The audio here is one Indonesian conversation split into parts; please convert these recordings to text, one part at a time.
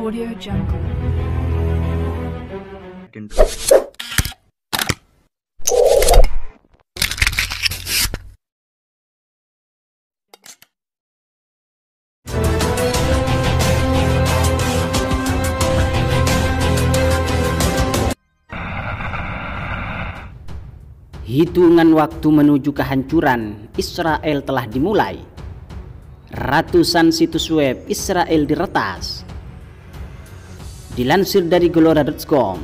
Audio Jungle. Hitungan waktu menuju kehancuran Israel telah dimulai. Ratusan situs web Israel diretas. Dilansir dari Gelora.com,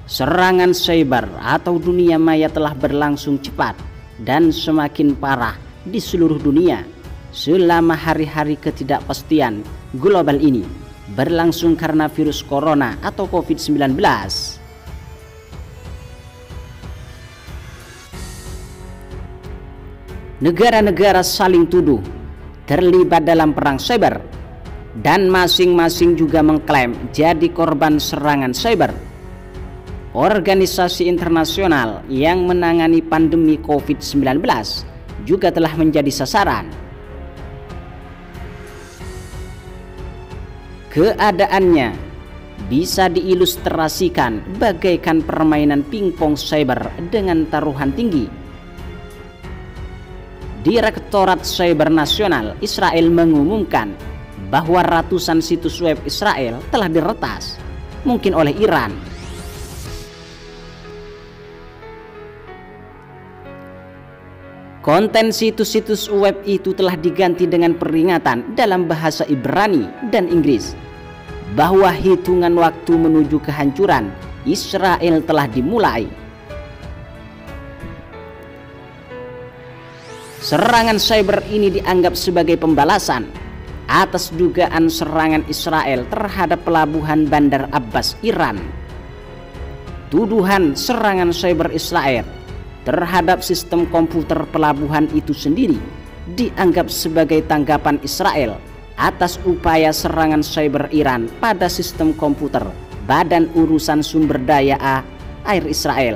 serangan cyber atau dunia maya telah berlangsung cepat dan semakin parah di seluruh dunia selama hari-hari ketidakpastian global ini berlangsung karena virus corona atau COVID-19. Negara-negara saling tuduh terlibat dalam perang cyber dan masing-masing juga mengklaim jadi korban serangan cyber. Organisasi internasional yang menangani pandemi COVID-19 juga telah menjadi sasaran. Keadaannya bisa diilustrasikan bagaikan permainan pingpong cyber dengan taruhan tinggi. Direktorat Cyber Nasional Israel mengumumkan bahwa ratusan situs web Israel telah diretas, mungkin oleh Iran. Konten situs-situs web itu telah diganti dengan peringatan dalam bahasa Ibrani dan Inggris bahwa hitungan waktu menuju kehancuran Israel telah dimulai. Serangan cyber ini dianggap sebagai pembalasan atas dugaan serangan Israel terhadap pelabuhan Bandar Abbas, Iran. Tuduhan serangan cyber Israel terhadap sistem komputer pelabuhan itu sendiri dianggap sebagai tanggapan Israel atas upaya serangan cyber Iran pada sistem komputer Badan Urusan Sumber Daya Air Israel.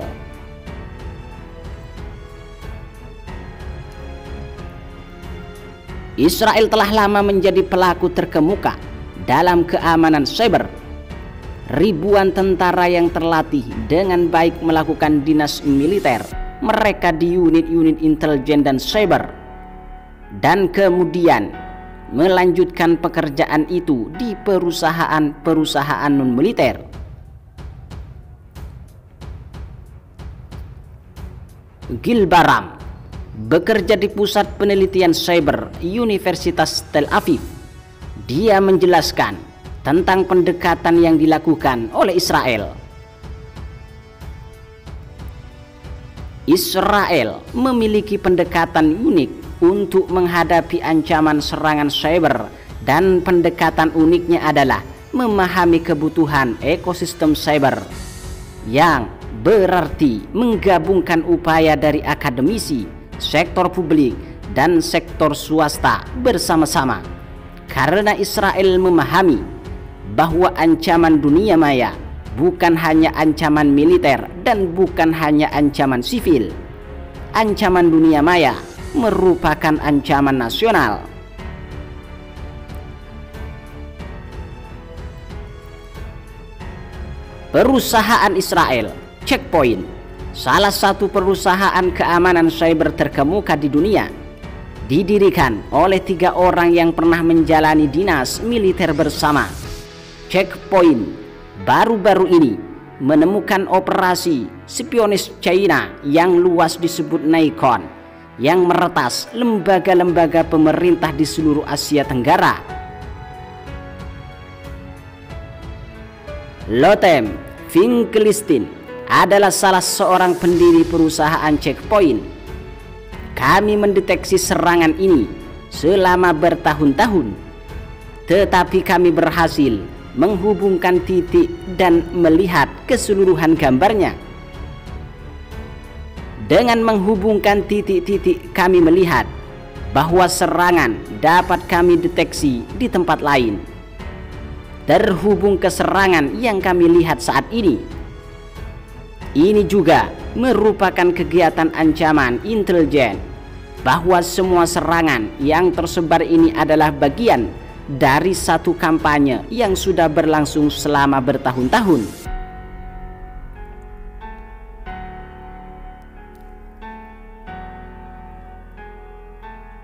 Israel telah lama menjadi pelaku terkemuka dalam keamanan cyber. Ribuan tentara yang terlatih dengan baik melakukan dinas militer mereka di unit-unit intelijen dan cyber, dan kemudian melanjutkan pekerjaan itu di perusahaan-perusahaan non-militer. Gil Baram bekerja di Pusat Penelitian Cyber Universitas Tel Aviv. Dia menjelaskan tentang pendekatan yang dilakukan oleh Israel. Israel memiliki pendekatan unik untuk menghadapi ancaman serangan cyber, dan pendekatan uniknya adalah memahami kebutuhan ekosistem cyber, yang berarti menggabungkan upaya dari akademisi, sektor publik, dan sektor swasta bersama-sama. Karena Israel memahami bahwa ancaman dunia maya bukan hanya ancaman militer dan bukan hanya ancaman sivil. Ancaman dunia maya merupakan ancaman nasional. Perusahaan Israel, Check Point, salah satu perusahaan keamanan cyber terkemuka di dunia, didirikan oleh 3 orang yang pernah menjalani dinas militer bersama. Check Point baru-baru ini menemukan operasi spionis China yang luas disebut Nikon, yang meretas lembaga-lembaga pemerintah di seluruh Asia Tenggara. Lotem Finkelstein adalah salah seorang pendiri perusahaan Check Point. Kami mendeteksi serangan ini selama bertahun-tahun, tetapi kami berhasil menghubungkan titik dan melihat keseluruhan gambarnya. Dengan menghubungkan titik-titik, kami melihat bahwa serangan dapat kami deteksi di tempat lain, terhubung ke serangan yang kami lihat saat ini. Ini juga merupakan kegiatan ancaman intelijen, bahwa semua serangan yang tersebar ini adalah bagian dari satu kampanye yang sudah berlangsung selama bertahun-tahun.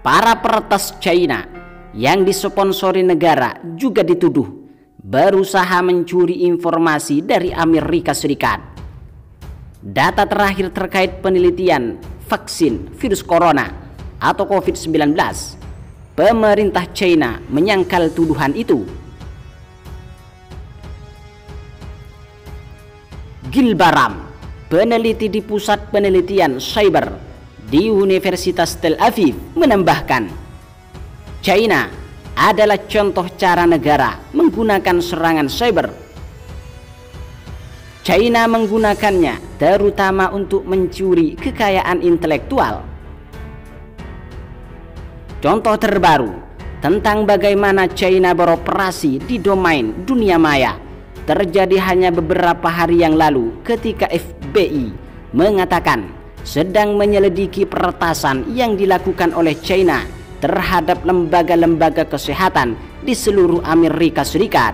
Para peretas China yang disponsori negara juga dituduh berusaha mencuri informasi dari Amerika Serikat. Data terakhir terkait penelitian vaksin virus corona atau COVID-19, pemerintah China menyangkal tuduhan itu. Gilbaram, peneliti di Pusat Penelitian Cyber di Universitas Tel Aviv, menambahkan, China adalah contoh cara negara menggunakan serangan cyber. China menggunakannya terutama untuk mencuri kekayaan intelektual. Contoh terbaru tentang bagaimana China beroperasi di domain dunia maya terjadi hanya beberapa hari yang lalu ketika FBI mengatakan sedang menyelidiki peretasan yang dilakukan oleh China terhadap lembaga-lembaga kesehatan di seluruh Amerika Serikat.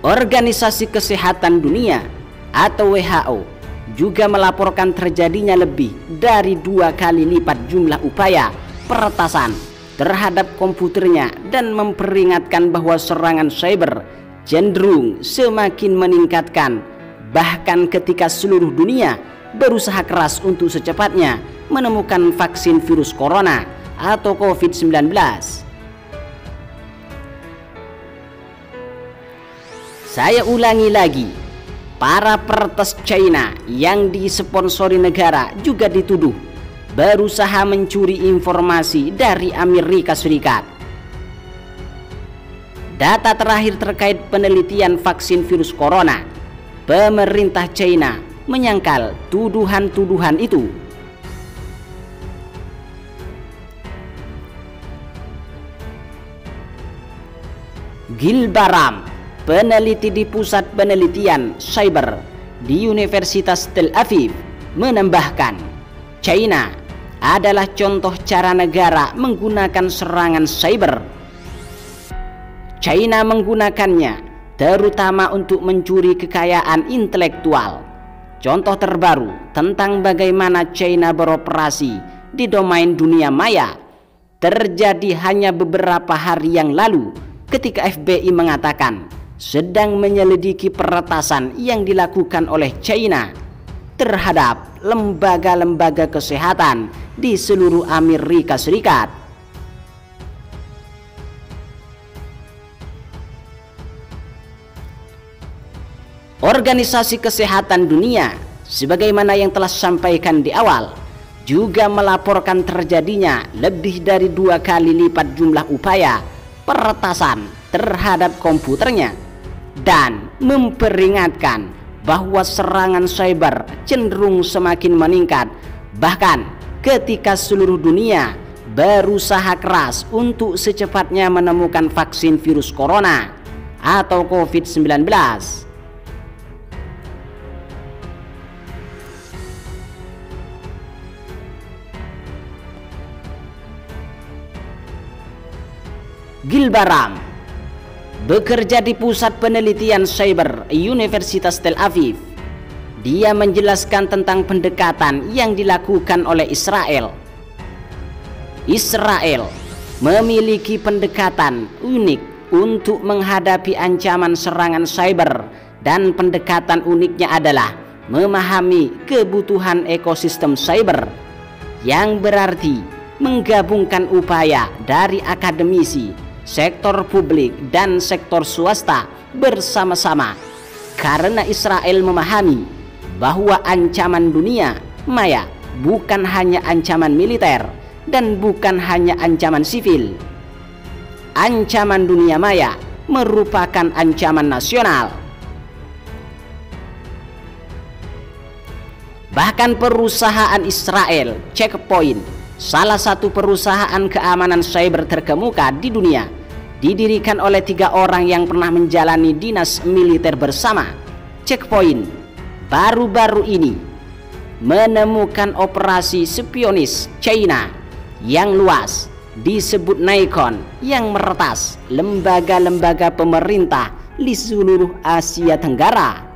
Organisasi Kesehatan Dunia atau WHO juga melaporkan terjadinya lebih dari 2 kali lipat jumlah upaya peretasan terhadap komputernya dan memperingatkan bahwa serangan cyber cenderung semakin meningkatkan, bahkan ketika seluruh dunia berusaha keras untuk secepatnya menemukan vaksin virus corona atau COVID-19. Saya ulangi lagi, para peretas China yang disponsori negara juga dituduh berusaha mencuri informasi dari Amerika Serikat. Data terakhir terkait penelitian vaksin virus corona, pemerintah China menyangkal tuduhan-tuduhan itu. Gilbaram, peneliti di Pusat Penelitian Cyber di Universitas Tel Aviv, menambahkan, China adalah contoh cara negara menggunakan serangan cyber. China menggunakannya terutama untuk mencuri kekayaan intelektual. Contoh terbaru tentang bagaimana China beroperasi di domain dunia maya terjadi hanya beberapa hari yang lalu ketika FBI mengatakan sedang menyelidiki peretasan yang dilakukan oleh China terhadap lembaga-lembaga kesehatan di seluruh Amerika Serikat. Organisasi Kesehatan Dunia, sebagaimana yang telah sampaikan di awal, juga melaporkan terjadinya lebih dari 2 kali lipat jumlah upaya peretasan terhadap komputernya dan memperingatkan bahwa serangan cyber cenderung semakin meningkat, bahkan ketika seluruh dunia berusaha keras untuk secepatnya menemukan vaksin virus corona atau COVID-19. Gilbaram bekerja di Pusat Penelitian Cyber Universitas Tel Aviv. Dia menjelaskan tentang pendekatan yang dilakukan oleh Israel. Israel memiliki pendekatan unik untuk menghadapi ancaman serangan cyber, dan pendekatan uniknya adalah memahami kebutuhan ekosistem cyber, yang berarti menggabungkan upaya dari akademisi, sektor publik, dan sektor swasta bersama-sama, karena Israel memahami bahwa ancaman dunia maya bukan hanya ancaman militer dan bukan hanya ancaman sivil. Ancaman dunia maya merupakan ancaman nasional. Bahkan perusahaan Israel, Check Point, salah satu perusahaan keamanan cyber terkemuka di dunia, didirikan oleh 3 orang yang pernah menjalani dinas militer bersama. Check Point baru-baru ini menemukan operasi spionis China yang luas disebut Nikon yang meretas lembaga-lembaga pemerintah di seluruh Asia Tenggara.